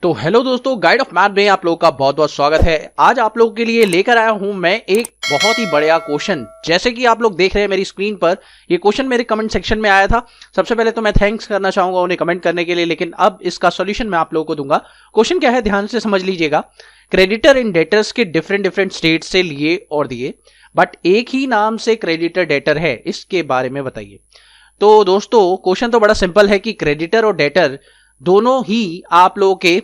तो हेलो दोस्तों, guide of math में आप लोगों का बहुत बहुत स्वागत है। आज आप लोगों के लिए लेकर आया हूं मैं एक बहुत ही बढ़िया क्वेश्चन। जैसे कि आप लोग देख रहे हैं मेरी स्क्रीन पर, ये क्वेश्चन मेरे कमेंट सेक्शन में आया था। सबसे पहले तो मैं थैंक्स करना चाहूंगा उन्हें कमेंट करने के लिए, लेकिन अब इसका सॉल्यूशन मैं आप लोगों को दूंगा। क्वेश्चन क्या है, ध्यान से समझ लीजिएगा। क्रेडिटर इन डेटर्स के डिफरेंट डिफरेंट स्टेट से लिए और दिए, बट एक ही नाम से क्रेडिटर डेटर है, इसके बारे में बताइए। तो दोस्तों क्वेश्चन तो बड़ा सिंपल है कि क्रेडिटर और डेटर दोनों ही आप लोगों के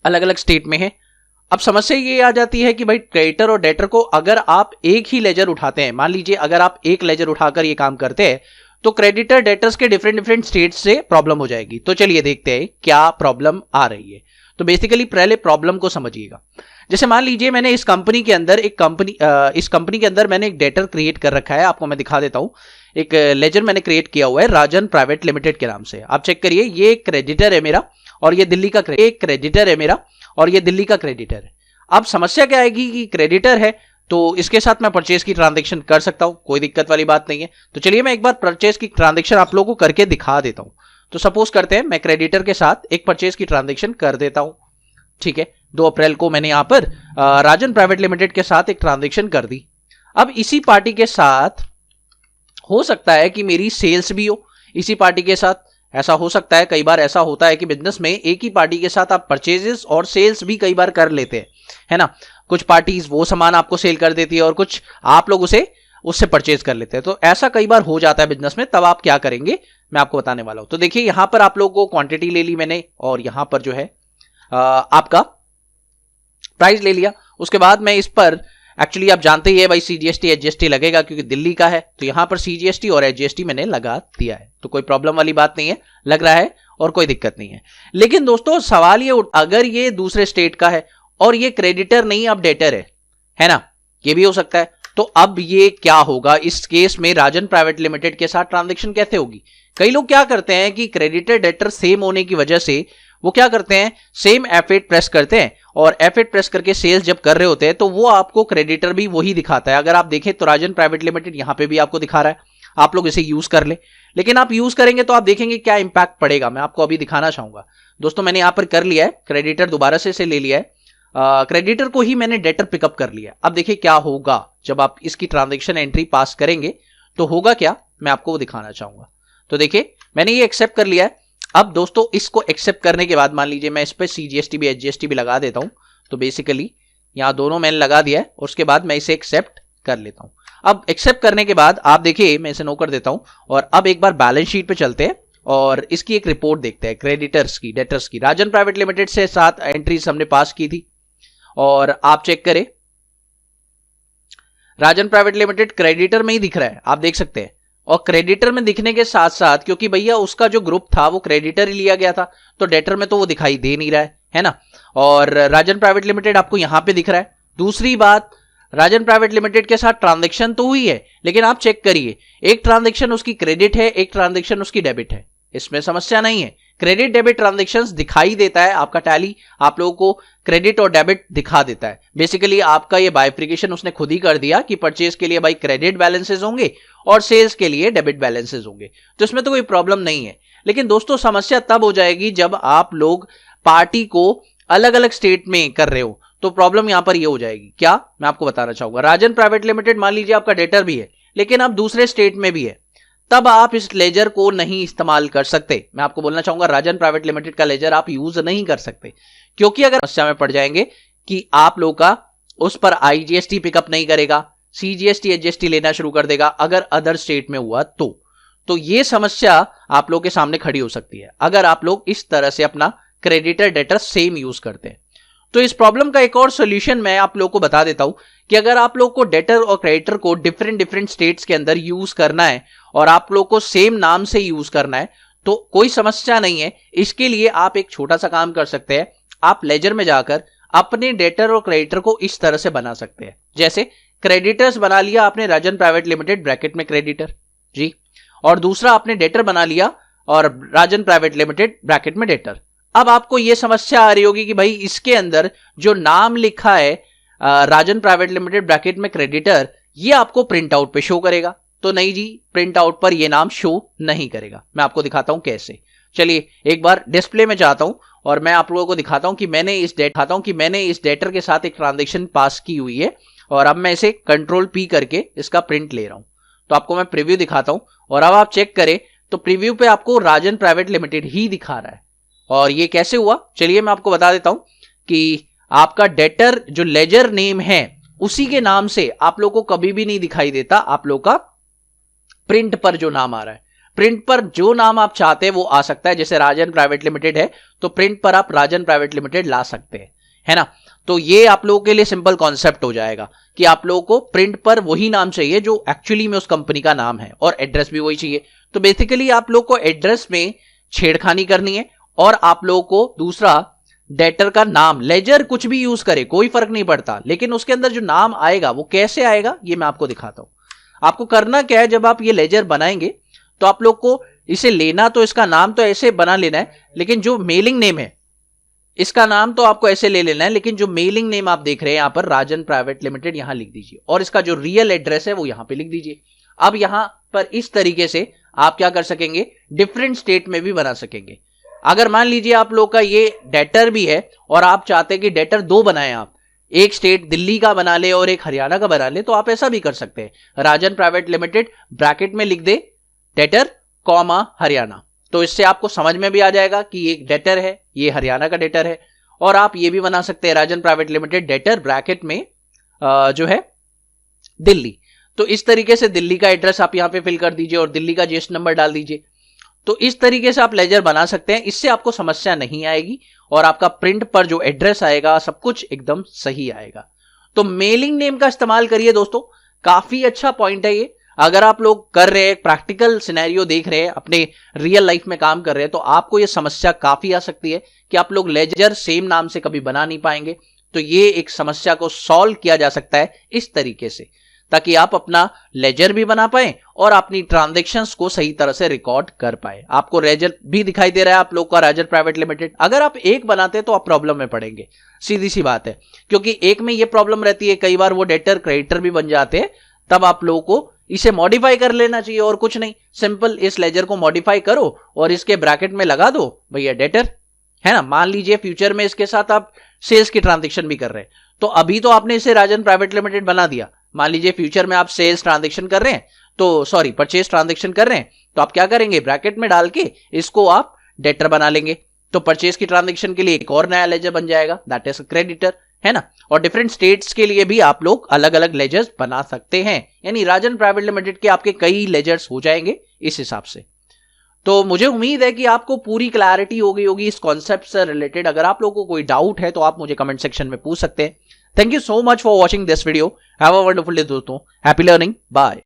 अलग अलग स्टेट में है। अब समस्या ये आ जाती है कि भाई क्रेडिटर और डेटर को अगर आप एक ही लेजर उठाते हैं, मान लीजिए अगर आप एक लेजर उठाकर ये काम करते हैं, तो क्रेडिटर डेटर्स के डिफरेंट डिफरेंट स्टेट से प्रॉब्लम हो जाएगी। तो चलिए देखते हैं क्या प्रॉब्लम आ रही है। तो बेसिकली पहले प्रॉब्लम को समझिएगा। जैसे मान लीजिए मैंने इस कंपनी के अंदर मैंने एक डेटर क्रिएट कर रखा है। आपको मैं दिखा देता हूं। एक लेजर मैंने क्रिएट किया हुआ है राजन प्राइवेट लिमिटेड के नाम से। आप चेक करिए, ये क्रेडिटर है मेरा और ये दिल्ली का क्रेडिटर है मेरा और ये दिल्ली का क्रेडिटर है। अब समस्या क्या आएगी कि क्रेडिटर है तो इसके साथ मैं परचेज की ट्रांजैक्शन कर सकता हूं, कोई दिक्कत वाली बात नहीं है। तो चलिए मैं एक बार परचेज की ट्रांजैक्शन आप लोगों को करके दिखा देता हूं। तो सपोज करते हैं मैं क्रेडिटर के साथ एक परचेज की ट्रांजैक्शन कर देता हूं। ठीक है, 2 अप्रैल को मैंने यहां पर राजन प्राइवेट लिमिटेड के साथ एक ट्रांजैक्शन कर दी। अब इसी पार्टी के साथ हो सकता है कि मेरी सेल्स भी हो, इसी पार्टी के साथ ऐसा हो सकता है। कई बार ऐसा होता है कि बिजनेस में एक ही पार्टी के साथ आप परचेजेस और सेल्स भी कई बार कर लेते हैं, है ना। कुछ पार्टीज वो सामान आपको सेल कर देती है और कुछ आप लोग उससे परचेज कर लेते हैं। तो ऐसा कई बार हो जाता है बिजनेस में। तब आप क्या करेंगे मैं आपको बताने वाला हूं। तो देखिए यहां पर आप लोगों को क्वांटिटी ले ली मैंने और यहां पर जो है आपका प्राइस ले लिया। उसके बाद मैं इस पर एक्चुअली आप जानते ही है भाई सीजीएसटी एचजीएसटी लगेगा क्योंकि दिल्ली का है। तो यहां पर सीजीएसटी और एचजीएसटी मैंने लगा दिया है। तो कोई प्रॉब्लम वाली बात नहीं है, लग रहा है और कोई दिक्कत नहीं है। लेकिन दोस्तों सवाल ये, अगर ये दूसरे स्टेट का है और ये क्रेडिटर नहीं अब डेटर है ना, ये भी हो सकता है। तो अब ये क्या होगा इस केस में, राजन प्राइवेट लिमिटेड के साथ ट्रांजैक्शन कैसे होगी। कई लोग क्या करते हैं कि क्रेडिटर डेटर सेम होने की वजह से वो क्या करते हैं, सेम F8 प्रेस करते हैं और F8 प्रेस करके सेल्स जब कर रहे होते हैं तो वो आपको क्रेडिटर भी वही दिखाता है। अगर आप देखें तो राजन प्राइवेट लिमिटेड यहां पे भी आपको दिखा रहा है। आप लोग इसे यूज कर ले, लेकिन आप यूज करेंगे तो आप देखेंगे क्या इंपैक्ट पड़ेगा, मैं आपको अभी दिखाना चाहूंगा। दोस्तों मैंने यहां पर कर लिया है, क्रेडिटर दोबारा से इसे ले लिया है, क्रेडिटर को ही मैंने डेटर पिकअप कर लिया। अब देखिए क्या होगा जब आप इसकी ट्रांजेक्शन एंट्री पास करेंगे तो होगा क्या, मैं आपको वो दिखाना चाहूंगा। तो देखिए मैंने ये एक्सेप्ट कर लिया है। अब दोस्तों इसको एक्सेप्ट करने के बाद मान लीजिए मैं इस पर सीजीएसटी भी एचजीएसटी भी लगा देता हूं। तो बेसिकली यहां दोनों मैंने लगा दिया है। उसके बाद मैं इसे एक्सेप्ट कर लेता हूं। अब एक्सेप्ट करने के बाद आप देखिए मैं इसे नो कर देता हूं और अब एक बार बैलेंस शीट पे चलते हैं और इसकी एक रिपोर्ट देखते हैं क्रेडिटर्स की, डेटर्स की। राजन प्राइवेट लिमिटेड से 7 एंट्रीज हमने पास की थी और आप चेक करें राजन प्राइवेट लिमिटेड क्रेडिटर में ही दिख रहा है, आप देख सकते हैं। और क्रेडिटर में दिखने के साथ साथ क्योंकि भैया उसका जो ग्रुप था वो क्रेडिटर ही लिया गया था तो डेटर में तो वो दिखाई दे नहीं रहा है ना। और राजन प्राइवेट लिमिटेड आपको यहां पे दिख रहा है। दूसरी बात, राजन प्राइवेट लिमिटेड के साथ ट्रांजैक्शन तो हुई है, लेकिन आप चेक करिए एक ट्रांजैक्शन उसकी क्रेडिट है, एक ट्रांजैक्शन उसकी डेबिट है। इसमें समस्या नहीं है, क्रेडिट डेबिट ट्रांजैक्शंस दिखाई देता है। आपका टैली आप लोगों को क्रेडिट और डेबिट दिखा देता है। बेसिकली आपका ये बाइफ्रिकेशन उसने खुद ही कर दिया कि परचेज के लिए भाई क्रेडिट बैलेंसेस होंगे और सेल्स के लिए डेबिट बैलेंसेस होंगे। तो इसमें तो कोई प्रॉब्लम नहीं है। लेकिन दोस्तों समस्या तब हो जाएगी जब आप लोग पार्टी को अलग अलग स्टेट में कर रहे हो। तो प्रॉब्लम यहां पर ये हो जाएगी क्या, मैं आपको बताना चाहूंगा। राजन प्राइवेट लिमिटेड मान लीजिए आपका डेटर भी है लेकिन आप दूसरे स्टेट में भी है, तब आप इस लेजर को नहीं इस्तेमाल कर सकते। मैं आपको बोलना चाहूंगा राजन प्राइवेट लिमिटेड का लेजर आप यूज नहीं कर सकते, क्योंकि अगर समस्या में पड़ जाएंगे कि आप लोग का उस पर आईजीएसटी पिकअप नहीं करेगा, सीजीएसटी एचजीएसटी लेना शुरू कर देगा अगर अदर स्टेट में हुआ तो ये समस्या आप लोग के सामने खड़ी हो सकती है अगर आप लोग इस तरह से अपना क्रेडिटर डेटर सेम यूज करते हैं। तो इस प्रॉब्लम का एक और सॉल्यूशन मैं आप लोग को बता देता हूं कि अगर आप लोग को डेटर और क्रेडिटर को डिफरेंट डिफरेंट स्टेट्स के अंदर यूज करना है और आप लोग को सेम नाम से यूज करना है तो कोई समस्या नहीं है। इसके लिए आप एक छोटा सा काम कर सकते हैं, आप लेजर में जाकर अपने डेटर और क्रेडिटर को इस तरह से बना सकते हैं। जैसे क्रेडिटर्स बना लिया आपने राजन प्राइवेट लिमिटेड ब्रैकेट में क्रेडिटर जी, और दूसरा आपने डेटर बना लिया और राजन प्राइवेट लिमिटेड ब्रैकेट में डेटर। अब आपको यह समस्या आ रही होगी कि भाई इसके अंदर जो नाम लिखा है राजन प्राइवेट लिमिटेड ब्रैकेट में क्रेडिटर, ये आपको प्रिंट आउट पे शो करेगा। तो नहीं जी, प्रिंट आउट पर ये नाम शो नहीं करेगा। मैं आपको दिखाता हूं कैसे। चलिए एक बार डिस्प्ले में जाता हूं और मैं आप लोगों को दिखाता हूं कि मैंने इस डेटर के साथ एक ट्रांजेक्शन पास की हुई है और अब मैं इसे कंट्रोल पी करके इसका प्रिंट ले रहा हूं। तो आपको मैं प्रीव्यू दिखाता हूं और अब आप चेक करें तो प्रीव्यू पे आपको राजन प्राइवेट लिमिटेड ही दिखा रहा है। और ये कैसे हुआ, चलिए मैं आपको बता देता हूं कि आपका डेटर जो लेजर नेम है उसी के नाम से आप लोग को कभी भी नहीं दिखाई देता आप लोग का प्रिंट पर जो नाम आ रहा है। प्रिंट पर जो नाम आप चाहते हैं वो आ सकता है, जैसे राजन प्राइवेट लिमिटेड है तो प्रिंट पर आप राजन प्राइवेट लिमिटेड ला सकते हैं, है ना। तो ये आप लोगों के लिए सिंपल कॉन्सेप्ट हो जाएगा कि आप लोगों को प्रिंट पर वही नाम चाहिए जो एक्चुअली में उस कंपनी का नाम है और एड्रेस भी वही चाहिए। तो बेसिकली आप लोग को एड्रेस में छेड़खानी करनी है और आप लोगों को दूसरा डेटर का नाम, लेजर कुछ भी यूज करे कोई फर्क नहीं पड़ता, लेकिन उसके अंदर जो नाम आएगा वो कैसे आएगा ये मैं आपको दिखाता हूं। आपको करना क्या है, जब आप ये लेजर बनाएंगे तो आप लोग को इसे लेना, तो इसका नाम तो ऐसे बना लेना है, लेकिन जो मेलिंग नेम है इसका नाम तो आपको ऐसे ले लेना है, लेकिन जो मेलिंग नेम आप देख रहे हैं यहां पर राजन प्राइवेट लिमिटेड यहां लिख दीजिए और इसका जो रियल एड्रेस है वो यहां पे लिख दीजिए। अब यहां पर इस तरीके से आप क्या कर सकेंगे, डिफरेंट स्टेट में भी बना सकेंगे। अगर मान लीजिए आप लोग का ये डेटर भी है और आप चाहते हैं कि डेटर दो बनाएं, आप एक स्टेट दिल्ली का बना ले और एक हरियाणा का बना ले, तो आप ऐसा भी कर सकते हैं। राजन प्राइवेट लिमिटेड ब्रैकेट में लिख दे डेटर कॉमा हरियाणा, तो इससे आपको समझ में भी आ जाएगा कि ये डेटर है, ये हरियाणा का डेटर है। और आप ये भी बना सकते हैं राजन प्राइवेट लिमिटेड डेटर ब्रैकेट में जो है दिल्ली। तो इस तरीके से दिल्ली का एड्रेस आप यहां पे फिल कर दीजिए और दिल्ली का जीएसटी नंबर डाल दीजिए। तो इस तरीके से आप लेजर बना सकते हैं, इससे आपको समस्या नहीं आएगी और आपका प्रिंट पर जो एड्रेस आएगा सब कुछ एकदम सही आएगा। तो मेलिंग नेम का इस्तेमाल करिए दोस्तों, काफी अच्छा पॉइंट है ये। अगर आप लोग कर रहे हैं, प्रैक्टिकल सिनेरियो देख रहे हैं, अपने रियल लाइफ में काम कर रहे हैं, तो आपको ये समस्या काफी आ सकती है कि आप लोग लेजर सेम नाम से कभी बना नहीं पाएंगे। तो ये एक समस्या को सॉल्व किया जा सकता है इस तरीके से, ताकि आप अपना लेजर भी बना पाए और अपनी ट्रांजैक्शंस को सही तरह से रिकॉर्ड कर पाए। आपको लेजर भी दिखाई दे रहा है आप लोग का राजन प्राइवेट लिमिटेड। अगर आप एक बनाते तो आप प्रॉब्लम में पड़ेंगे, सीधी सी बात है, क्योंकि एक में ये प्रॉब्लम रहती है कई बार वो डेटर क्रेडिटर भी बन जाते हैं। तब आप लोगों को इसे मॉडिफाई कर लेना चाहिए और कुछ नहीं, सिंपल इस लेजर को मॉडिफाई करो और इसके ब्रैकेट में लगा दो भैया डेटर, है ना। मान लीजिए फ्यूचर में इसके साथ आप सेल्स की ट्रांजैक्शन भी कर रहे हैं, तो अभी तो आपने इसे राजन प्राइवेट लिमिटेड बना दिया। मान लीजिए फ्यूचर में आप सेल्स ट्रांजैक्शन कर रहे हैं, तो सॉरी परचेज ट्रांजैक्शन कर रहे हैं, तो आप क्या करेंगे, ब्रैकेट में डाल के इसको आप डेटर बना लेंगे। तो परचेज की ट्रांजैक्शन के लिए एक और नया लेजर बन जाएगा, दैट इज क्रेडिटर, है ना। और डिफरेंट स्टेट्स के लिए भी आप लोग अलग अलग लेजर्स बना सकते हैं, यानी राजन प्राइवेट लिमिटेड के आपके कई लेजर्स हो जाएंगे इस हिसाब से। तो मुझे उम्मीद है कि आपको पूरी क्लैरिटी हो गई होगी इस कॉन्सेप्ट से रिलेटेड। अगर आप लोगों को कोई डाउट है तो आप मुझे कमेंट सेक्शन में पूछ सकते हैं। Thank you so much for watching this video. Have a wonderful day दोस्तों। Happy learning, bye.